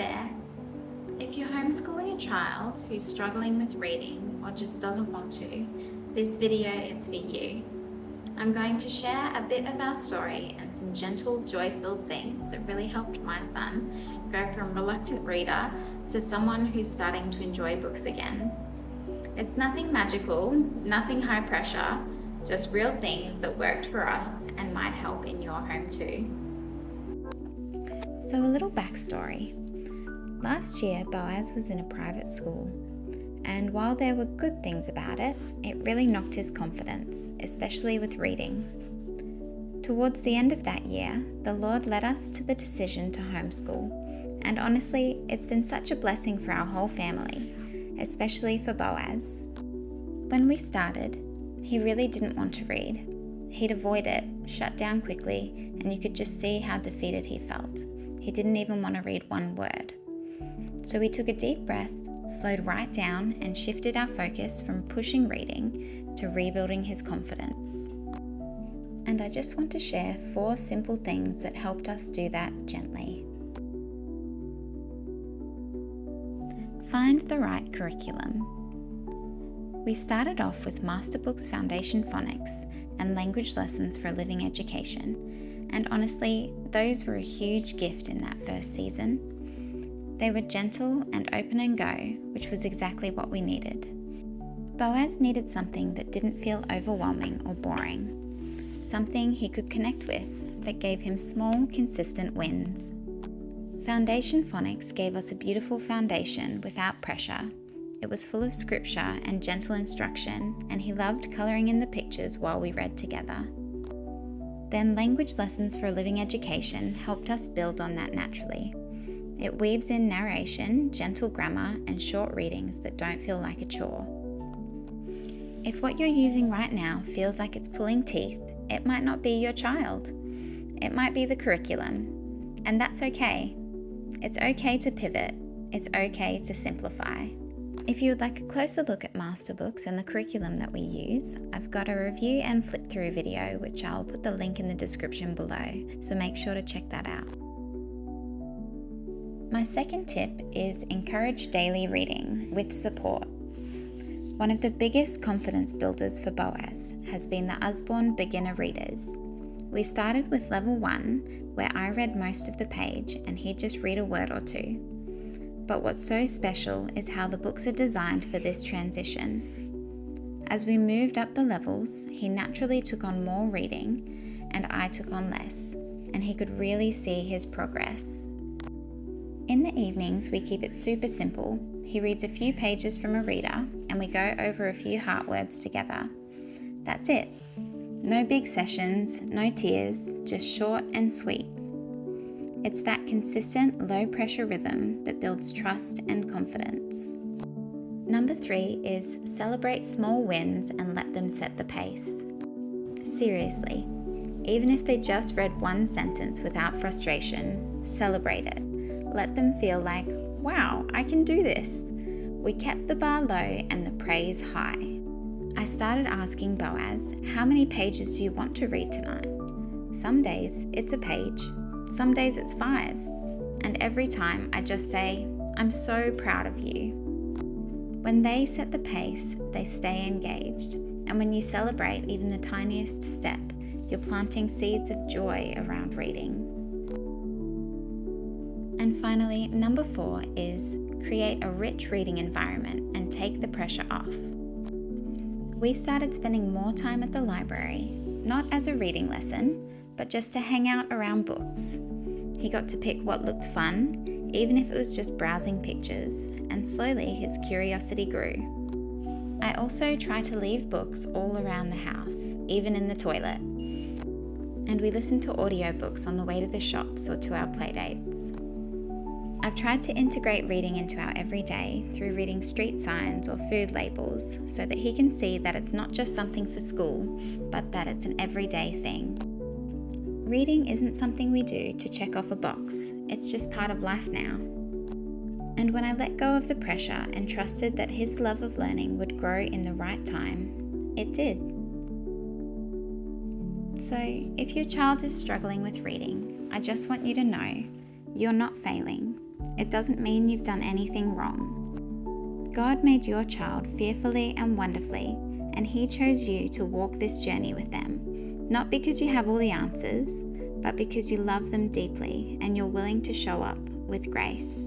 there. If you're homeschooling a child who's struggling with reading or just doesn't want to, this video is for you. I'm going to share a bit of our story and some gentle, joy-filled things that really helped my son go from reluctant reader to someone who's starting to enjoy books again. It's nothing magical, nothing high pressure, just real things that worked for us and might help in your home too. So a little backstory. Last year, Boaz was in a private school, and while there were good things about it, it really knocked his confidence, especially with reading. Towards the end of that year, the Lord led us to the decision to homeschool, and honestly, it's been such a blessing for our whole family, especially for Boaz. When we started, he really didn't want to read. He'd avoid it, shut down quickly, and you could just see how defeated he felt. He didn't even want to read one word. So we took a deep breath, slowed right down, and shifted our focus from pushing reading to rebuilding his confidence. And I just want to share 4 simple things that helped us do that gently. Find the right curriculum. We started off with Masterbooks Foundation Phonics and language lessons for a living education, and honestly, those were a huge gift in that first season. They were gentle and open and go, which was exactly what we needed. Boaz needed something that didn't feel overwhelming or boring, something he could connect with that gave him small, consistent wins. Foundation Phonics gave us a beautiful foundation without pressure. It was full of scripture and gentle instruction, and he loved colouring in the pictures while we read together. Then Language Lessons for a Living Education helped us build on that naturally. It weaves in narration, gentle grammar, and short readings that don't feel like a chore. If what you're using right now feels like it's pulling teeth, it might not be your child. It might be the curriculum, and that's okay. It's okay to pivot. It's okay to simplify. If you would like a closer look at Masterbooks and the curriculum that we use, I've got a review and flip-through video, which I'll put the link in the description below, so make sure to check that out. My second tip is encourage daily reading with support. One of the biggest confidence builders for Boaz has been the Usborne Beginner Readers. We started with level 1, where I read most of the page and he'd just read a word or two. But what's so special is how the books are designed for this transition. As we moved up the levels, he naturally took on more reading and I took on less, and he could really see his progress. In the evenings, we keep it super simple. He reads a few pages from a reader and we go over a few heart words together. That's it. No big sessions, no tears, just short and sweet. It's that consistent, low-pressure rhythm that builds trust and confidence. Number 3 is celebrate small wins and let them set the pace. Seriously, even if they just read one sentence without frustration, celebrate it. Let them feel like, wow, I can do this. We kept the bar low and the praise high. I started asking Boaz, how many pages do you want to read tonight? Some days it's a page, some days it's 5. And every time I just say, I'm so proud of you. When they set the pace, they stay engaged. And when you celebrate even the tiniest step, you're planting seeds of joy around reading. And finally, number 4 is create a rich reading environment and take the pressure off. We started spending more time at the library, not as a reading lesson, but just to hang out around books. He got to pick what looked fun, even if it was just browsing pictures, and slowly his curiosity grew. I also try to leave books all around the house, even in the toilet. And we listen to audiobooks on the way to the shops or to our playdates. I've tried to integrate reading into our everyday through reading street signs or food labels so that he can see that it's not just something for school, but that it's an everyday thing. Reading isn't something we do to check off a box, it's just part of life now. And when I let go of the pressure and trusted that his love of learning would grow in the right time, it did. So, if your child is struggling with reading, I just want you to know you're not failing. it doesn't mean you've done anything wrong. God made your child fearfully and wonderfully, and He chose you to walk this journey with them, not because you have all the answers, but because you love them deeply and you're willing to show up with grace.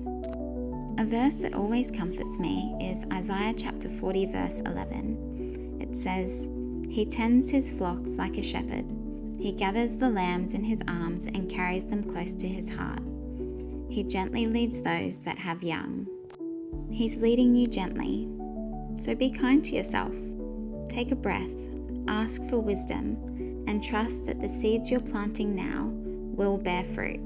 A verse that always comforts me is Isaiah chapter 40 verse 11. It says, "He tends His flocks like a shepherd. He gathers the lambs in His arms and carries them close to His heart. He gently leads those that have young." He's leading you gently. So be kind to yourself. Take a breath, ask for wisdom, and trust that the seeds you're planting now will bear fruit.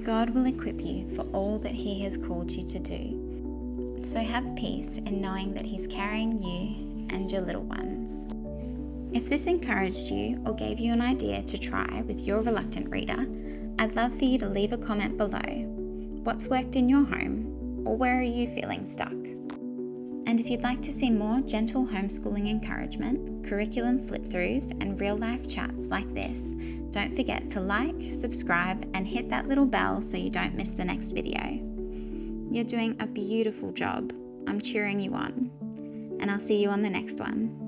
God will equip you for all that He has called you to do. So have peace in knowing that He's carrying you and your little ones. If this encouraged you or gave you an idea to try with your reluctant reader, I'd love for you to leave a comment below. What's worked in your home? Or where are you feeling stuck? And if you'd like to see more gentle homeschooling encouragement, curriculum flip-throughs, and real-life chats like this, don't forget to like, subscribe, and hit that little bell so you don't miss the next video. You're doing a beautiful job. I'm cheering you on. And I'll see you on the next one.